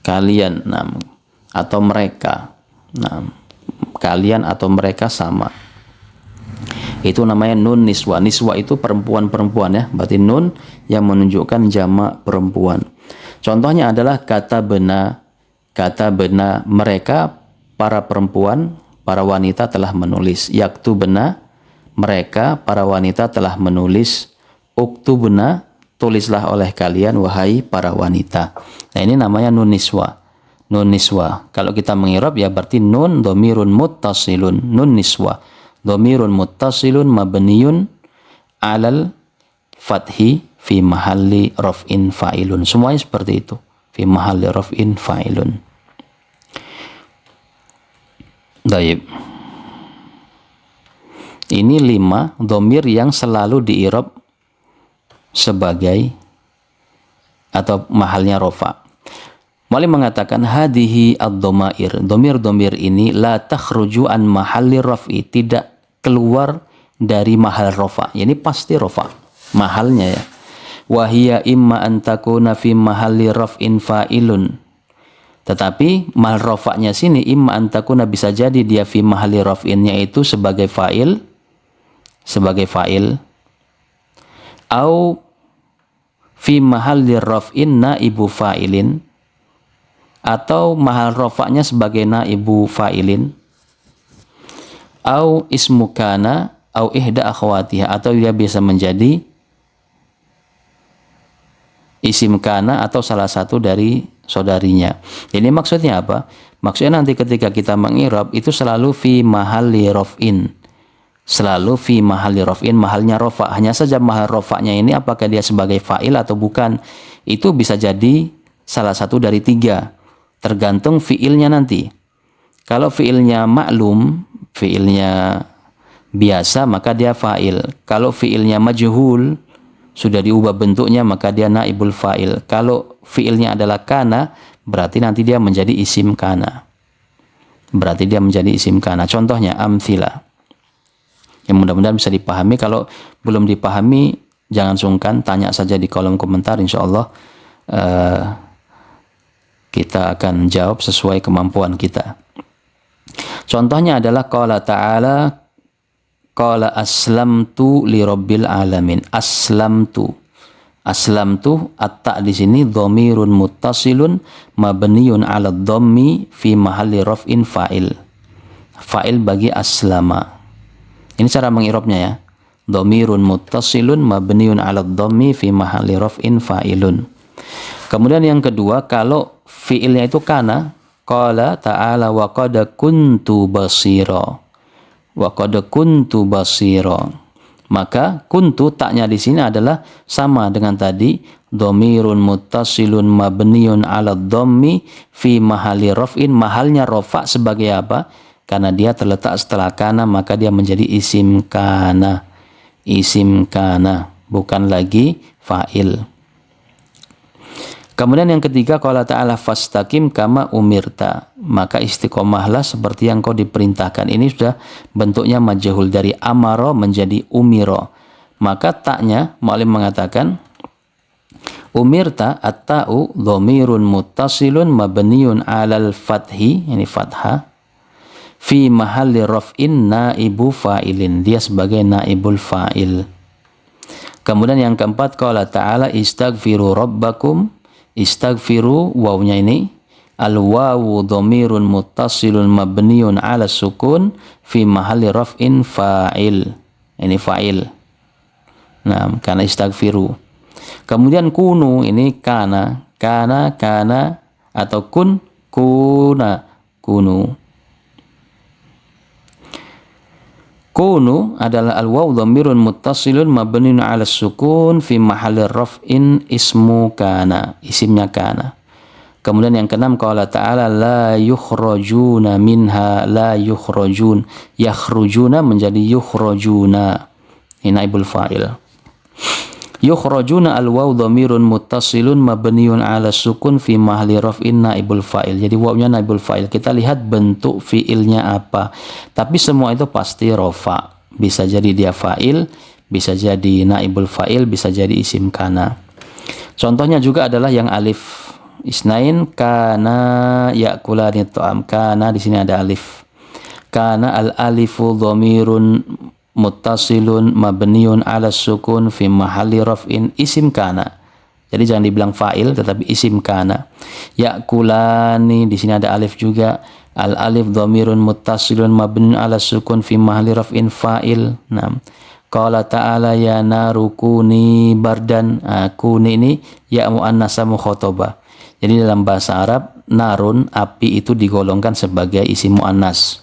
Kalian, nah, atau mereka. Nah, kalian atau mereka sama. Itu namanya nun niswa. Niswa itu perempuan-perempuan ya. Berarti nun yang menunjukkan jamak perempuan. Contohnya adalah kata bena. Kata bena, mereka para perempuan, para wanita telah menulis. Yaktubna, mereka para wanita telah menulis. Uktubna, tulislah oleh kalian wahai para wanita. Nah ini namanya nun niswa. Nun niswa. Kalau kita mengirab ya berarti nun dhamirun muttasilun. Nun niswa. Dhamirun muttasilun mabniyun alal fathi fi mahalli raf'in fa'ilun. Semuanya seperti itu. Fi mahalli raf'in fa'ilun. Baik. Ini 5 dhamir yang selalu di'irab sebagai atau mahalnya rafa. Mu'allif mengatakan hadihi ad-dhamair. Dhamir-dhamir ini la takhruju an mahalli raf'i, tidak keluar dari mahal rofa. Ini pasti rofa mahalnya ya. wa hiya imma an takuna fi mahalli raf'in fa'ilun. Tetapi mahal rafa'nya sini imma an takuna bisa jadi dia fi mahalli raf'in, yaitu sebagai fa'il, au fi mahalli raf'in naibu fa'ilin, atau mahal rafa'nya sebagai naibu fa'ilin, au ismu kana au ihda akhwatiha, atau dia bisa menjadi isim kana atau salah satu dari saudarinya. Jadi maksudnya apa? Maksudnya nanti ketika kita mengirab itu selalu fi mahalli raf'in. Selalu fi mahalli raf'in, mahalnya rafa. Hanya saja mahal rafa'nya ini apakah dia sebagai fa'il atau bukan. Itu bisa jadi salah satu dari tiga. Tergantung fi'ilnya nanti. Kalau fi'ilnya maklum, fi'ilnya biasa, maka dia fa'il. Kalau fi'ilnya majhul, sudah diubah bentuknya, maka dia naibul fa'il. Kalau fi'ilnya adalah kana, berarti nanti dia menjadi isim kana. Contohnya amthila. Yang mudah-mudahan bisa dipahami. Kalau belum dipahami, jangan sungkan, tanya saja di kolom komentar. Insya Allah kita akan jawab sesuai kemampuan kita. Contohnya adalah qala ta'ala, qala aslamtu li rabbil alamin. Aslamtu at-ta' di sini dhamirun muttasilun mabniun 'ala dhammi fi mahalli raf'in fa'il. Fa'il bagi aslama. Ini cara mengirabnya ya. Dhamirun muttasilun mabniun 'ala dhammi fi mahalli raf'in fa'ilun. Kemudian yang kedua, kalau fi'ilnya itu kana, qala ta'ala wa qad kuntu basira. Maka kuntu, taknya di sini adalah sama dengan tadi, dhamirun muttasilun mabniun 'ala dhammi fi mahalli raf'in. Mahalnya rafa sebagai apa? Karena dia terletak setelah kana, maka dia menjadi isim kana, bukan lagi fa'il. Kemudian yang ketiga, qala ta'ala fastaqim kama umirta, maka istiqomahlah seperti yang kau diperintahkan. Ini sudah bentuknya majhul, dari amaro menjadi umiro. Maka taknya mu'allim mengatakan umirta at-ta'u dhamirun muttasilun mabniun 'alal fathi, ini fathah, fi mahalli raf'in naibu fa'ilin, dia sebagai naibul fa'il. Kemudian yang keempat, qala ta'ala istaghfiru rabbakum. Istaghfiru, wawnya ini al-wawu dhamirun muttasilun mabniun 'ala sukun fi mahalli raf'in fa'il. Ini fa'il. Nah, karena istaghfiru. Kemudian kunu, ini kana atau kunu. Kunu adalah al-waw dhamirun muttasilun mabniun 'ala sukun fi mahalli raf'in ismu kana, isimnya kana. Kemudian yang keenam, qala ta'ala la yukhrajuna minha, la yukhrajun, yakhrujuna menjadi yukhrajuna, ini naibul fa'il. Yukhrajuna al-waw dhamirun muttasilun mabniun 'ala sukun fi mahalli raf'in naibul fa'il. Jadi wawnya naibul fa'il. Kita lihat bentuk fi'ilnya apa. Tapi semua itu pasti rafa. Bisa jadi dia fa'il, bisa jadi naibul fa'il, bisa jadi isim kana. Contohnya juga adalah yang alif isnain, kana yakulani ta'am. Kana di sini ada alif. Kana al-alifu dhamirun muttasilun mabniun 'ala sukun fi mahalli raf'in isim kana. Jadi jangan dibilang fa'il tetapi isim kana. Yakulani di sini ada alif juga. Al alif dhamirun muttasilun mabniun 'ala sukun fi mahalli raf'in fa'il. Nah, qala ta'ala ya naru kuni bardan. Kuni ini ya muannasa mukhatabah. Jadi dalam bahasa Arab, narun, api itu digolongkan sebagai isim muannas,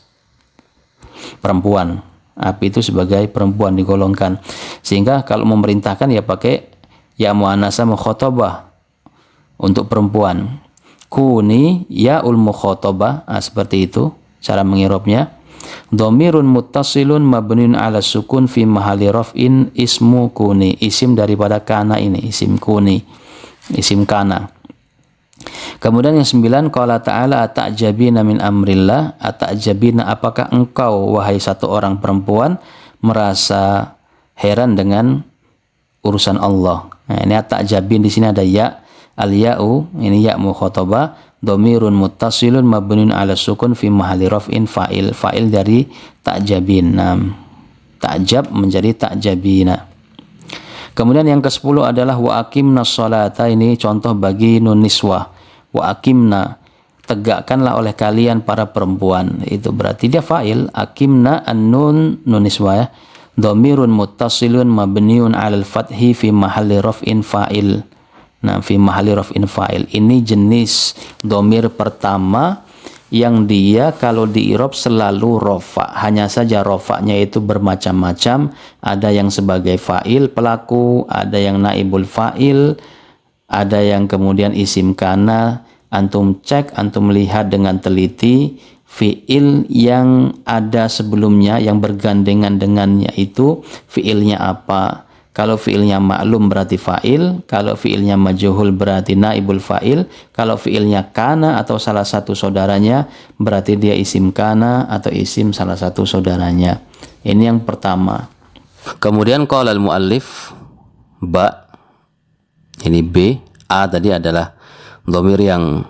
perempuan. Api itu sebagai perempuan digolongkan. Sehingga kalau memerintahkan ya pakai ya muannasa mukhatabah untuk perempuan. Kuni ya ul mukhatabah, seperti itu cara mengirabnya. Dhamirun muttasilun mabniun 'ala sukun fi mahalli raf'in ismu kuni, isim daripada kana ini, isim kuni, isim kana. Kemudian yang 9, qala ta'ala ata'jabina min amrillah. Ata'jabina, apakah engkau wahai satu orang perempuan merasa heran dengan urusan Allah? Nah, ini at-ta'jabin, di sini ada ya, al-ya'u, ini ya mukhatabah, dhamirun muttasilun mabniun 'ala sukun fi mahalli raf'in fa'il. Fa'il dari ta'jabin. Nah, ta'jab menjadi ta'jabina. Kemudian yang ke-10 adalah wa aqimna sholata, ini contoh bagi nun niswah. Wa aqimna, tegakkanlah oleh kalian para perempuan. Itu berarti dia fa'il. Aqimna an-nun nun niswah ya. Dhamirun muttasilun mabniun 'alal fathi fi mahalli raf'in fa'il. Nah, fi mahalli raf'in fa'il. Ini jenis dhamir pertama yang dia kalau di i'rab selalu rofa. Hanya saja rofa'nya itu bermacam-macam. Ada yang sebagai fa'il pelaku, ada yang naibul fa'il, ada yang kemudian isim kana. Antum cek, antum lihat dengan teliti fi'il yang ada sebelumnya yang bergandengan dengannya itu fi'ilnya apa. Kalau fi'ilnya ma'lum berarti fa'il, kalau fi'ilnya majhul berarti naibul fa'il, kalau fi'ilnya kana atau salah satu saudaranya berarti dia isim kana atau isim salah satu saudaranya. Ini yang pertama. Kemudian qala al-muallif ba, ini b, a tadi adalah dhamir yang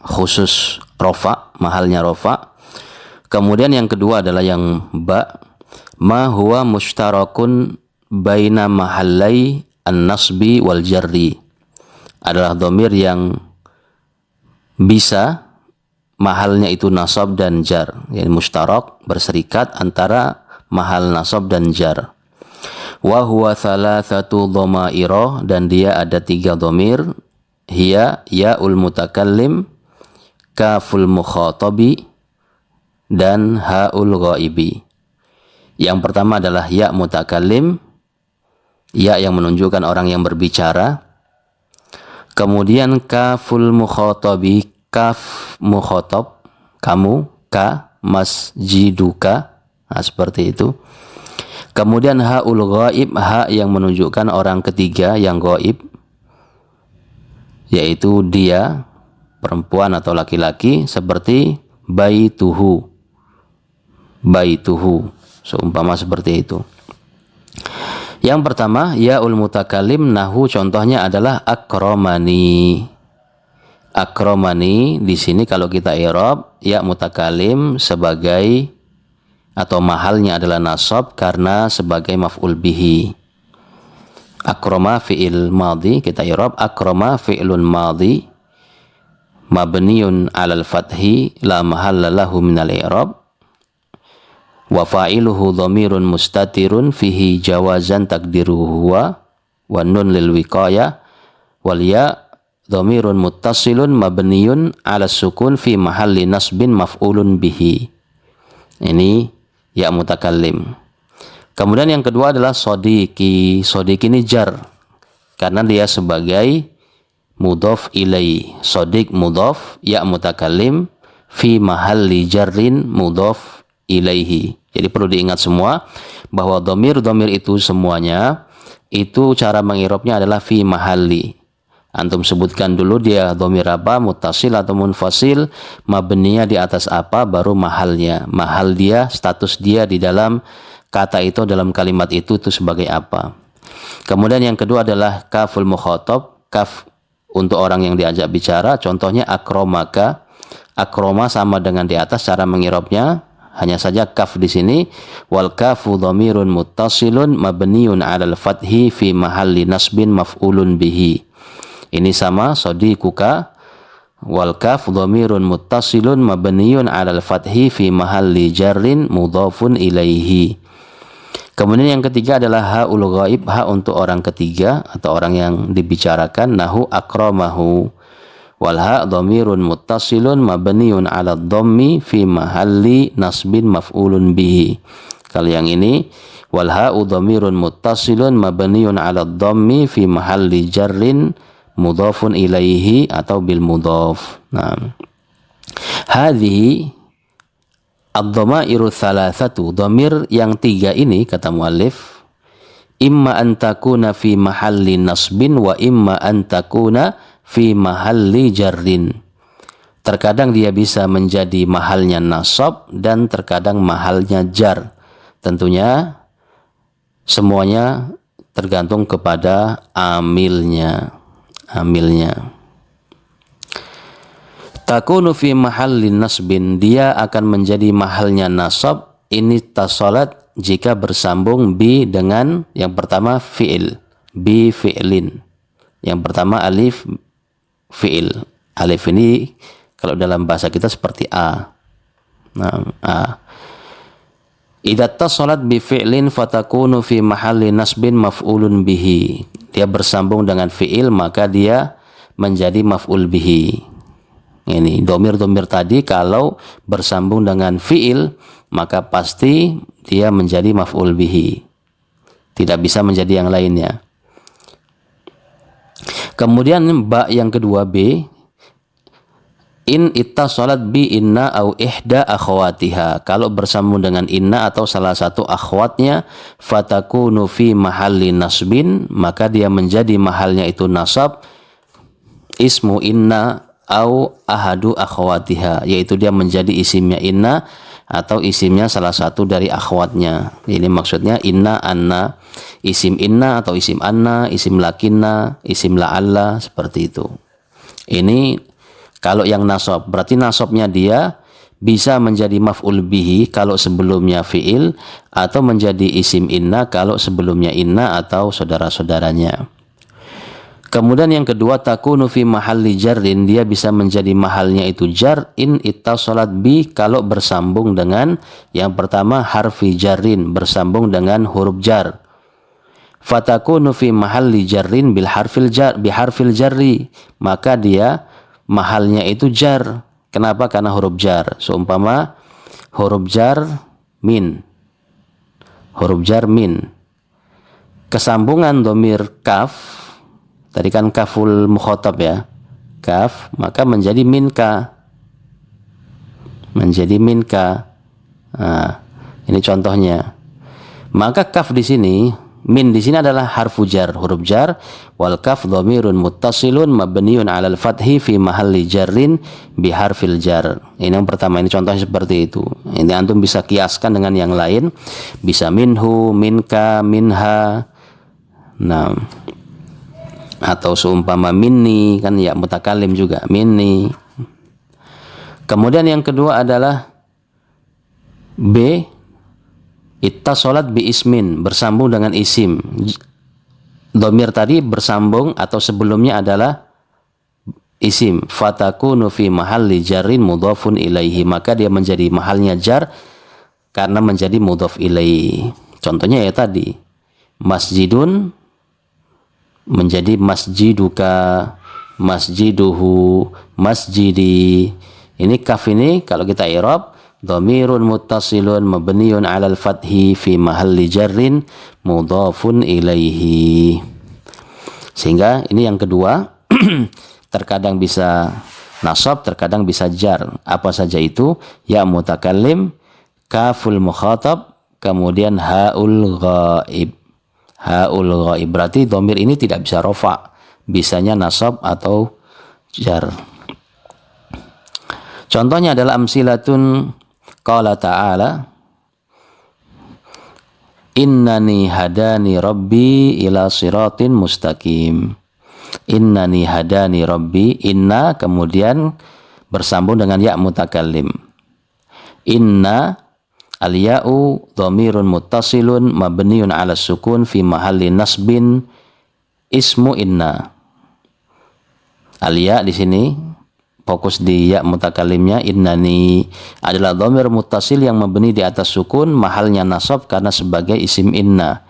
khusus rofa, mahalnya rofa. Kemudian yang kedua adalah yang ba, ma huwa mushtarakun baina mahallai an-nasbi wal jarri, adalah dhamir yang bisa mahalnya itu nasab dan jar, yani mushtarak, berserikat antara mahal nasab dan jar. Wa huwa thalathatu dhamaira, dan dia ada 3 dhamir, hiya ya'ul mutakallim, kaful mukhatabi, dan ha'ul ghaibi. Yang pertama adalah ya mutakallim, ya yang menunjukkan orang yang berbicara. Kemudian kaful mukhatabi, kaf mukhatab, kamu, ka masjiduka. Nah, seperti itu. Kemudian ha'ul ghaib, ha yang menunjukkan orang ketiga yang ghaib, yaitu dia, perempuan atau laki-laki, seperti baituhu, baituhu, seumpama seperti itu. Yang pertama, ya'ul mutakallim, nahu contohnya adalah akramani. Akramani di sini kalau kita i'rab, ya mutakallim sebagai atau mahalnya adalah nasab karena sebagai maf'ul bihi. Akrama fi'il madhi, kita i'rab akrama fi'lun madhi mabniun 'alal fathi la mahalla lahu minal i'rab. Wa fa'iluhu dhamirun mustatirun fihi jawazan takdiruhu huwa wa nun lil wiqayah wal ya dhamirun muttasilun mabniyun 'ala sukun fi mahalli nasbin maf'ulun bihi. Ini ya mutakallim. Kemudian yang kedua adalah sodiki. Sodiki ini jar karena dia sebagai mudhaf ilai. Sodik mudhaf, ya mutakallim fi mahalli jarrin mudhaf ilaihi. Jadi perlu diingat semua bahwa dhamir-dhamir itu semuanya itu cara mengirobnya adalah fi mahalli. Antum sebutkan dulu dia dhamir apa, muttasil atau munfasil, mabninya di atas apa, baru mahalnya. Mahal dia, status dia di dalam kata itu, dalam kalimat itu sebagai apa. Kemudian yang kedua adalah kaful mukhatab, kaf untuk orang yang diajak bicara, contohnya akromaka. Akroma sama dengan di atas cara mengirobnya, hanya saja kaf di sini wal kafu dhamirun muttasilun mabniun 'alal fathi fi mahalli nasbin maf'ulun bihi. Ini sama sadiquka wal kaf dhamirun muttasilun mabniun 'alal fathi fi mahalli jarrin mudhafun ilaihi. Kemudian yang ketiga adalah ha'ul ghaib, ha untuk orang ketiga atau orang yang dibicarakan, nahu akramahu. Wal ha dhamirun muttasilun mabniun 'ala dhammi fi mahalli nasbin maf'ulun bihi. Kalau yang ini wal ha dhamirun muttasilun mabniun 'ala dhammi fi mahalli jarrin mudhafun ilaihi atau bil mudhaf. Nah, hadhihi ad-dhamairu thalathatu, dhamir yang 3 ini kata muallif, imma an takuna fi mahalli nasbin wa imma an takuna fi mahalli jarrin. Terkadang dia bisa menjadi mahalnya nasab dan terkadang mahalnya jar. Tentunya semuanya tergantung kepada amilnya. Takunu fi mahallin nasbin, dia akan menjadi mahalnya nasab ini tasalat jika bersambung bi dengan yang pertama fi'il, bi fi'lin. Yang pertama alif fi'il. Alif ini kalau dalam bahasa kita seperti a. Nah, a. Idza tasalat bi fi'lin fatakunu fi mahalli nasbin maf'ulun bihi. Dia bersambung dengan fi'il maka dia menjadi maf'ul bihi. Ini domir-domir tadi kalau bersambung dengan fi'il maka pasti dia menjadi maf'ul bihi. Tidak bisa menjadi yang lainnya. Kemudian ba yang kedua B, in ittasalat bi inna au ihda akhwatiha. Kalau bersambung dengan inna atau salah satu akhwatnya, fatakunu fi mahalli nasbin, maka dia menjadi mahalnya itu nasab, ismu inna au ahadu akhwatiha, yaitu dia menjadi isimnya inna atau isimnya salah satu dari akhwatnya. Ini maksudnya inna, anna, isim inna atau isim anna, isim lakinna, isim la'alla, seperti itu. Ini kalau yang nasab, berarti nasabnya dia bisa menjadi maf'ul bihi kalau sebelumnya fi'il, atau menjadi isim inna kalau sebelumnya inna atau saudara-saudaranya. Kemudian yang kedua, takunu fi mahalli jarrin, dia bisa menjadi mahalnya itu jar in ittasalat bi kalau bersambung dengan yang pertama harfi jarrin, bersambung dengan huruf jar. Fatakunu fi mahalli jarrin bil harfil jar, bi harfil jarri, maka dia mahalnya itu jar. Kenapa? Karena huruf jar. Seumpama huruf jar min. Huruf jar min. Kesambungan domir kaf, tadi kan kaful mukhatab ya, kaf, maka menjadi minka. Menjadi minka. Nah, ini contohnya. Maka kaf di sini, min di sini adalah harfu jar, huruf jar, wal kaf dhamirun muttasilun mabniun 'alal fathi fi mahalli jarrin bi harfil jar. Ini yang pertama, ini contohnya seperti itu. Ini antum bisa kiaskan dengan yang lain, bisa minhu, minka, minha. Nah, atau seumpama minni, kan ya mutakalim juga, minni. Kemudian yang kedua adalah B, ittasalat bi ismin, bersambung dengan isim. Domir tadi bersambung atau sebelumnya adalah isim. Fatakunu fi mahalli jarrin mudhafun ilaihi, maka dia menjadi mahalnya jar karena menjadi mudhaf ilaihi. Contohnya ya tadi, masjidun menjadi masjiduka, masjiduhu, masjidi. Ini kaf ini kalau kita i'rab, dhamirun muttasilun mabniun 'alal fathi fi mahalli jarrin mudhafun ilaihi. Sehingga ini yang kedua, terkadang bisa nasab, terkadang bisa jar. Apa saja itu? Ya mutakallim, kaful mukhatab, kemudian haul ghaib. Haul ghaib, berarti dhamir ini tidak bisa rofa, bisanya nasab atau jar. Contohnya adalah amsilatun qala ta'ala innani hadani rabbi ila siratin mustaqim. Innani hadani rabbi, inna kemudian bersambung dengan ya mutakallim. Inna al-ya'u dhamirun muttasilun mabniun 'ala sukun fi mahalli nasbin ismu inna. Al-ya' di sini fokus di ya mutakallimnya, innani adalah dhamir muttasil yang mabni di atas sukun, mahalnya nasab karena sebagai isim inna.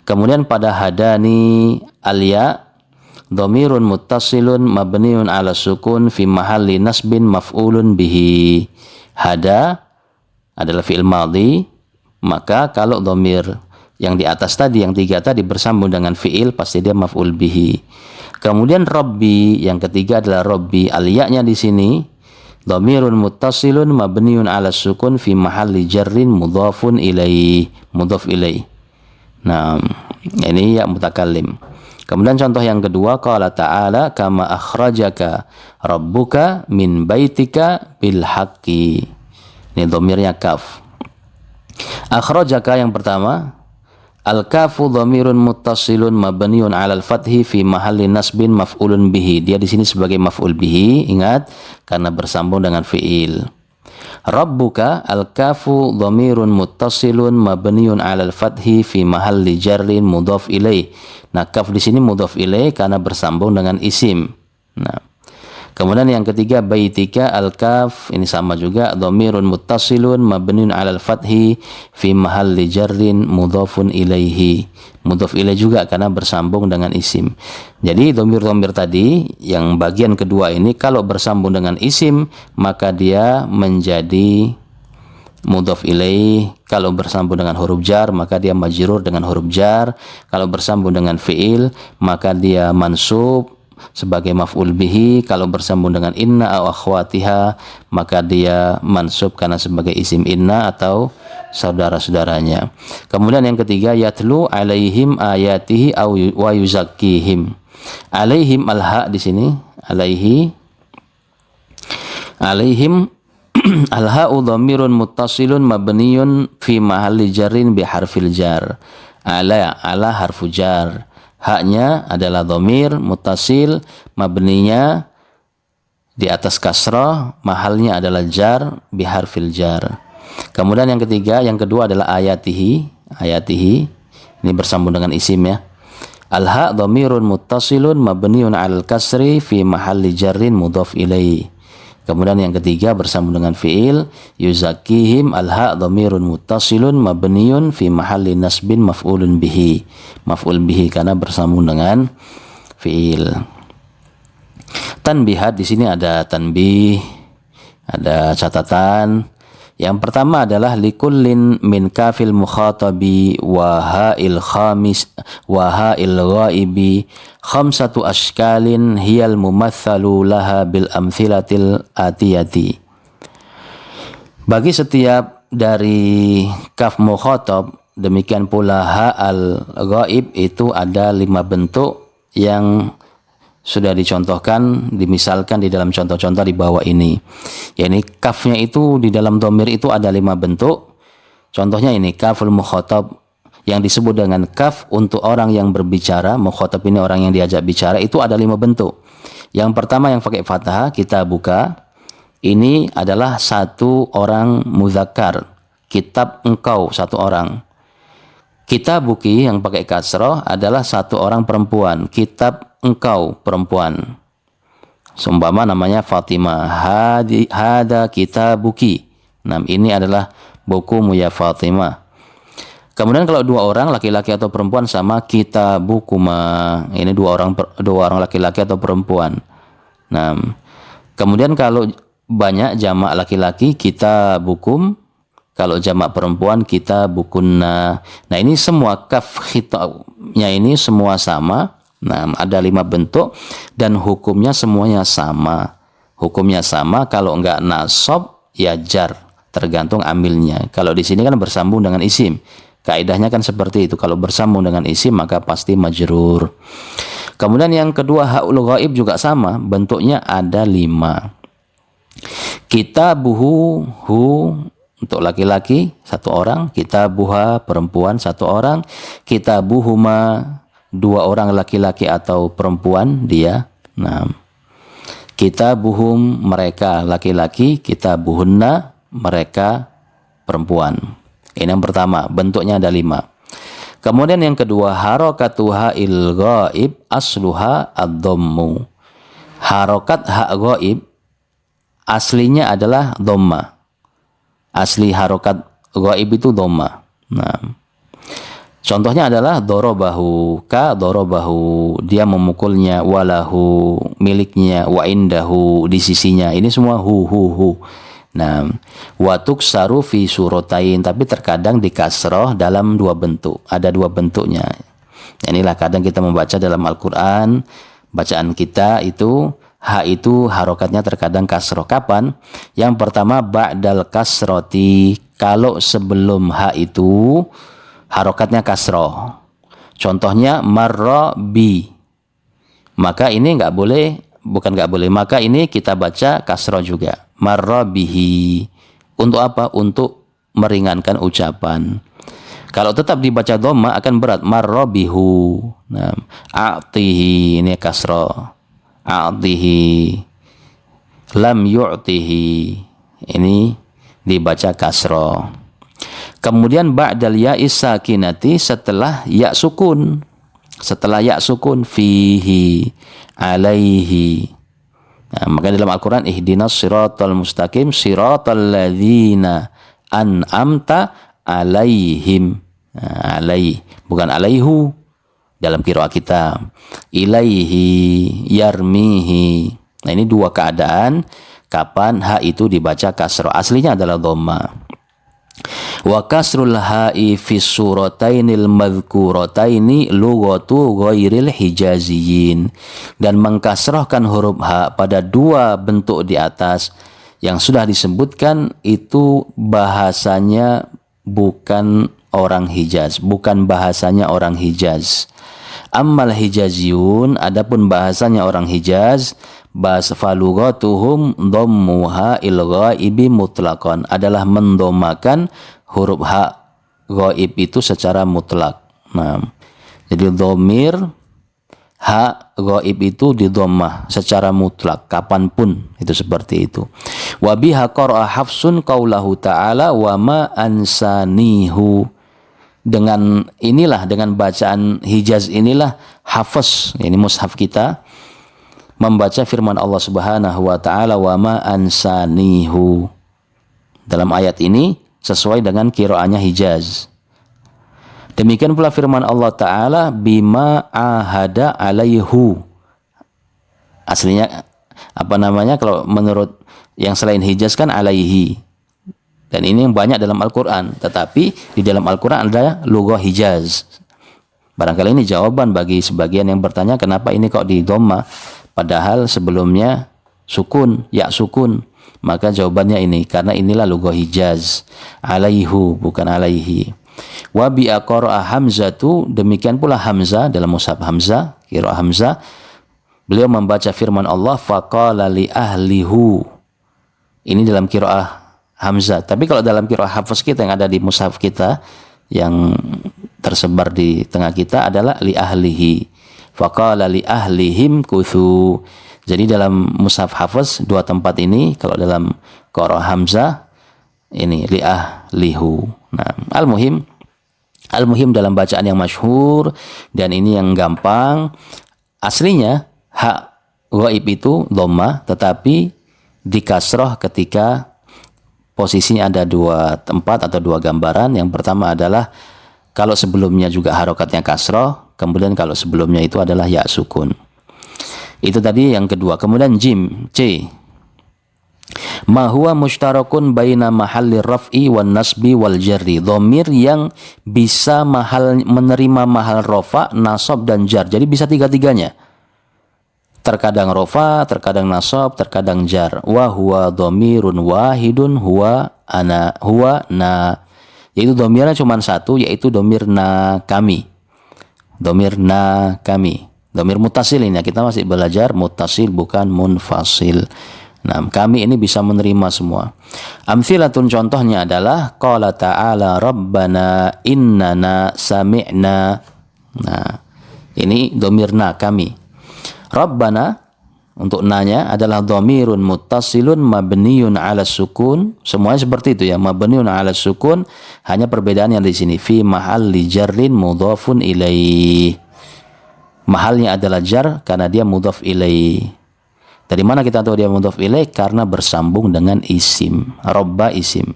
Kemudian pada hadani al-ya' dhamirun muttasilun mabniun 'ala sukun fi mahalli nasbin maf'ulun bihi. Hada adalah fi'il madhi, maka kalau dhamir yang di atas tadi, yang tiga tadi bersambung dengan fi'il, pasti dia maf'ul bihi. Kemudian Rabbi, yang ketiga adalah Rabbi, al-ya-nya di sini dhamirun muttasilun mabniun 'ala sukun fi mahalli jarrin mudhafun ilaih, mudhaf ilaih. Nah, ini ya mutakallim. Kemudian contoh yang kedua, qala ta'ala kama akhrajaka rabbuka min baitika bil haqqi. Ini domirnya kaf. Akhrajaka yang pertama, Al-kafu dhamirun muttasilun mabniun 'alal fathi fi mahalli nasbin maf'ulun bihi. Dia di sini sebagai maf'ul bihi, ingat, karena bersambung dengan fi'il. Rabbuka al-kafu dhamirun muttasilun mabniun 'alal fathi fi mahalli jarrin mudhaf ilaih. Nah, kaf di sini mudhaf ilaih karena bersambung dengan isim. Nah, kemudian yang ketiga baitika al-kaf, ini sama juga, dhamirun muttasilun mabniun 'alal fathi fi mahalli jarrin mudhafun ilaihi. Mudhaf ilaih juga karena bersambung dengan isim. Jadi dhamir-dhamir tadi yang bagian kedua ini kalau bersambung dengan isim maka dia menjadi mudhaf ilaih. Kalau bersambung dengan huruf jar maka dia majrur dengan huruf jar. Kalau bersambung dengan fi'il maka dia mansub sebagai maf'ul bihi. Kalau bersambung dengan inna atau akhwatiha maka dia mansub karena sebagai isim inna atau saudara-saudaranya. Kemudian yang ketiga yatlu alaihim ayatihi wa yuzakkihim. Alaihim al-ha di sini, alaihim al-ha'u dhamirun muttasilun mabniyun fi mahalli jarrin bi harfil jar. Ala harfu jar. Haknya adalah dhamir muttasil, mabninya di atas kasrah, mahalnya adalah jar biharfil jar. Kemudian yang ketiga, yang kedua adalah ayatihi. Ini bersambung dengan isim ya. Al-ha dhamirun muttasilun mabniun 'alal kasri fi mahalli jarrin mudhaf ilaih. Kemudian yang ketiga bersambung dengan fi'il, yuzakkihim al-ha dhamirun muttasilun mabniun fi mahalli nasbin maf'ulun bihi. Maf'ul bihi karena bersambung dengan fi'il. Tanbihat, di sini ada tanbih, ada catatan. Yang pertama adalah likullin min kafil mukhatabi wa ha'il khamis wa ha'il ghaibi khamsatu ashkalin hiyal mumatsalu laha bil amthilatil atiyati. Bagi setiap dari kaf mukhatab, demikian pula ha'al ghaib itu ada 5 bentuk yang sudah dicontohkan, dimisalkan di dalam contoh-contoh di bawah ini. Yani kafnya itu di dalam dhamir itu ada 5 bentuk. Contohnya ini kaful mukhatab yang disebut dengan kaf untuk orang yang berbicara. Mukhatab ini orang yang diajak bicara, itu ada 5 bentuk. Yang pertama yang pakai fathah, kita buka. Ini adalah satu orang muzakkar. Kitab engkau, satu orang. Kitabuki yang pakai kasrah adalah satu orang perempuan. Kitab engkau, perempuan. Seumpama namanya Fatimah, hada kitabuki. Nah, ini adalah bukumu ya Fatimah. Kemudian kalau 2 orang laki-laki atau perempuan sama kitabukuma. Ini 2 orang laki-laki atau perempuan. Nah, kemudian kalau banyak jamak laki-laki kitabukum. Kalau jamak perempuan kita bukunna. Nah, ini semua kaf khitabnya ini semua sama. Nah, ada 5 bentuk dan hukumnya semuanya sama. Hukumnya sama, kalau enggak nasab ya jar, tergantung amilnya. Kalau di sini kan bersambung dengan isim. Kaidahnya kan seperti itu. Kalau bersambung dengan isim maka pasti majrur. Kemudian yang kedua haul ghaib juga sama, bentuknya ada 5. Kitabuhu, hu untuk laki-laki 1 orang, kitabuha perempuan 1 orang, kitabuhuma 2 orang laki-laki atau perempuan dia. Nah, kitabuhum mereka laki-laki, kitabuhunna mereka perempuan. Ini yang pertama, bentuknya ada 5. Kemudian yang kedua harakatuha il ghaib asluha ad-dhammu. Harokat hak ghaib aslinya adalah dhamma. Asli harokat ghaib itu dhamma. Nah, contohnya adalah dorobahu, ka dorobahu, dia memukulnya, walahu, miliknya, wa indahu, di sisinya. Ini semua hu. Nah, watuk saru fi surotain, tapi terkadang dikasroh dalam 2 bentuk. Ada 2 bentuknya. Inilah kadang kita membaca dalam Al-Quran, bacaan kita itu ha itu harokatnya terkadang kasroh. Kapan? Yang pertama ba'dal kasroti, kalau sebelum ha itu harokatnya kasroh. Contohnya marra bi, maka ini maka ini kita baca kasroh juga. Marra bihi, untuk apa? Untuk meringankan ucapan. Kalau tetap dibaca dhamma akan berat. Marrabihu. Nah, a'tihi ini kasra. A'tihi. Lam yu'tihi. Ini dibaca kasra. Kemudian ba'dal ya'is sakinati, setelah ya sukun. Setelah ya sukun, fihi, alaihi. Nah, maka dalam Al-Quran, ihdinas siratal mustaqim, siratal ladzina an'amta alaihim. Nah, alaih, bukan alaihu dalam qiraat kita. Ilaihi, yarmihi. Nah, ini dua keadaan kapan ha itu dibaca kasra. Aslinya adalah dhamma. Wa kasrul ha'i fi suratainil madhkurataini lughatu ghairil hijaziyin. Dan mengkasrahkan huruf ha pada dua bentuk di atas yang sudah disebutkan itu bahasanya bukan orang Hijaz, bukan bahasanya orang Hijaz. Ammal hijaziyun, adapun bahasanya orang Hijaz, bahasa falughatuhum dhammuha il ghaibi mutlaqan, adalah mendomakan huruf ha ghaib itu secara mutlak. Nah, jadi dhamir ha ghaib itu didommah secara mutlak kapanpun, itu seperti itu. Wa biha qara'a Hafsun qaulahu ta'ala wa ma ansanihu. Dengan inilah, dengan bacaan Hijaz inilah Hafs, ini mushaf kita, membaca firman Allah Subhanahu wa taala wa ma ansanihu. Dalam ayat ini sesuai dengan qiraatnya Hijaz. Demikian pula firman Allah taala bima ahada alaihu. Aslinya apa namanya, kalau menurut yang selain Hijaz kan alaihi. Dan ini yang banyak dalam Al-Quran. Tetapi di dalam Al-Quran ada lughah Hijaz. Barangkali ini jawaban bagi sebagian yang bertanya kenapa ini kok di dhamma padahal sebelumnya sukun, ya sukun. Maka jawabannya ini, karena inilah lughah Hijaz. Alaihu, bukan alaihi. Wa bi aqra'a Hamzatu, demikian pula Hamzah dalam mushaf Hamzah, qiraat Hamzah. Beliau membaca firman Allah faqala li ahlihu. Ini dalam qiraat Hamzah. Tapi kalau dalam qiraat Hafs kita yang ada di mushaf kita yang tersebar di tengah kita adalah li ahlihi. Faqala li ahlihim kuthu. Jadi dalam mushaf Hafs dua tempat ini, kalau dalam qiraat Hamzah ini li ahlihu. Nah, al-muhim dalam bacaan yang masyhur dan ini yang gampang, aslinya ha ghaib itu dhamma tetapi dikasrah ketika posisinya ada dua tempat atau dua gambaran. Yang pertama adalah kalau sebelumnya juga harokatnya kasroh, kemudian kalau sebelumnya itu adalah ya sukun. Itu tadi yang kedua. Kemudian jim, C. Ma huwa mushtarakun baina mahalli raf'i wan nasbi wal jarri. Dhamir yang bisa menerima mahal rafa, nasab dan jar. Jadi bisa tiga-tiganya. Terkadang rofa, terkadang nasab, terkadang jar. Wa huwa dhamirun wahidun huwa ana, huwa na. Yaitu dhamirnya cuma satu, yaitu dhamir na kami. Dhamir na kami. Dhamir mutasil ini, kita masih belajar mutasil bukan munfasil. Nah, kami ini bisa menerima semua. Amthilatun, contohnya adalah qala ta'ala rabbana innana sami'na. Nah, ini dhamir na kami. Rabbana untuk nanya adalah dhamirun muttasilun mabniun ala sukun. Semuanya seperti itu ya, mabniun ala sukun. Hanya perbedaan yang di sini fi mahalli jarrin mudhafun ilaih. Mahalnya adalah jar karena dia mudhaf ilaih. Dari mana kita tahu dia mudhaf ilaih? Karena bersambung dengan isim. Rabba isim.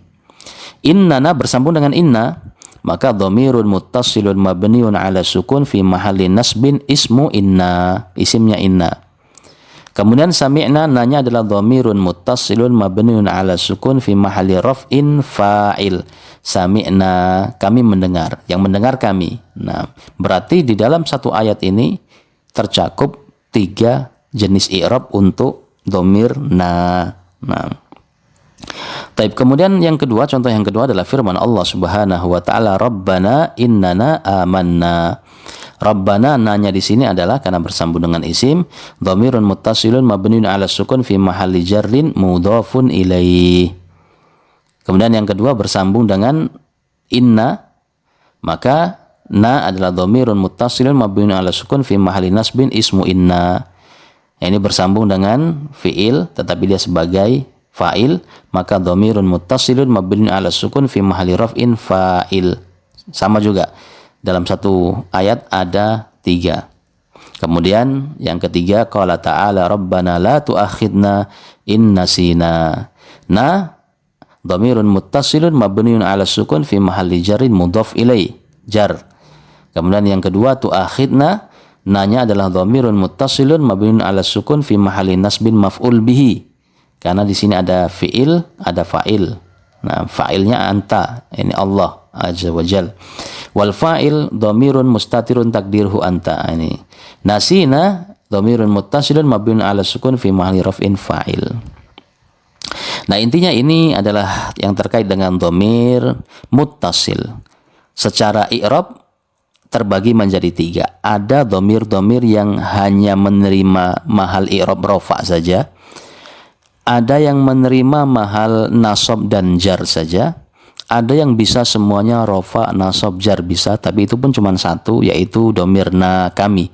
Innana bersambung dengan inna. Maka dhamirun muttasilun mabniun ala sukun fi mahalli nasbin ismu inna, isimnya inna. Kemudian sami'na, nanya adalah dhamirun muttasilun mabniun ala sukun fi mahalli raf'in fa'il. Sami'na, kami mendengar, yang mendengar kami. Nah, berarti di dalam satu ayat ini tercakup tiga jenis i'rab untuk dhamir na. Nah, taib. Kemudian yang kedua, contoh yang kedua adalah firman Allah Subhanahu wa taala Rabbana innana amanna. Rabbana, nanya di sini adalah karena bersambung dengan isim, dhamirun muttasilun mabniun ala sukun fi mahalli jarrin mudhafun ilaih. Kemudian yang kedua bersambung dengan inna, Maka na adalah dhamirun muttasilun mabniun ala sukun fi mahalli nasbin ismu inna. Ini bersambung dengan fiil tetapi dia sebagai fa'il, maka dhamirun muttasilun mabniun ala sukun fi mahalli raf'in fa'il. Sama juga. Dalam satu ayat ada 3. Kemudian yang ketiga, qala ta'ala rabbana la tu'akhidna in nasina. Na dhamirun muttasilun mabniun ala sukun fi mahalli jarrin mudhaf ilai, jar. Kemudian yang kedua, tu'akhidna, nanya adalah dhamirun muttasilun mabniun ala sukun fi mahalli nasbin maf'ul bihi. Karena di sini ada fiil, ada fa'il. Nah, fa'ilnya anta, ini Allah azza wajal. Wal fa'il dhamirun mustatirun takdirhu anta. Ini nasina dhamirun muttasilun mabniun ala sukun fi mahalli raf'in fa'il. Nah, intinya ini adalah yang terkait dengan dhamir muttasil. Secara i'rab terbagi menjadi 3. Ada dhamir-dhamir yang hanya menerima mahal i'rab rafa saja. Ada yang menerima mahal nasab dan jar saja. Ada yang bisa semuanya rafa, nasab, jar bisa, tapi itu pun cuma satu, yaitu dhamir kami.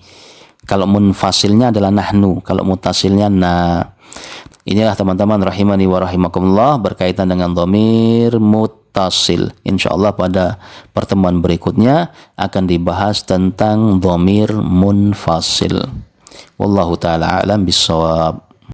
Kalau munfasilnya adalah nahnu, kalau mutasilnya na. Inilah teman-teman rahimani wa rahimakumullah berkaitan dengan dhamir muttasil. Insyaallah pada pertemuan berikutnya akan dibahas tentang dhamir munfasil. Wallahu taala a'lam bissawab.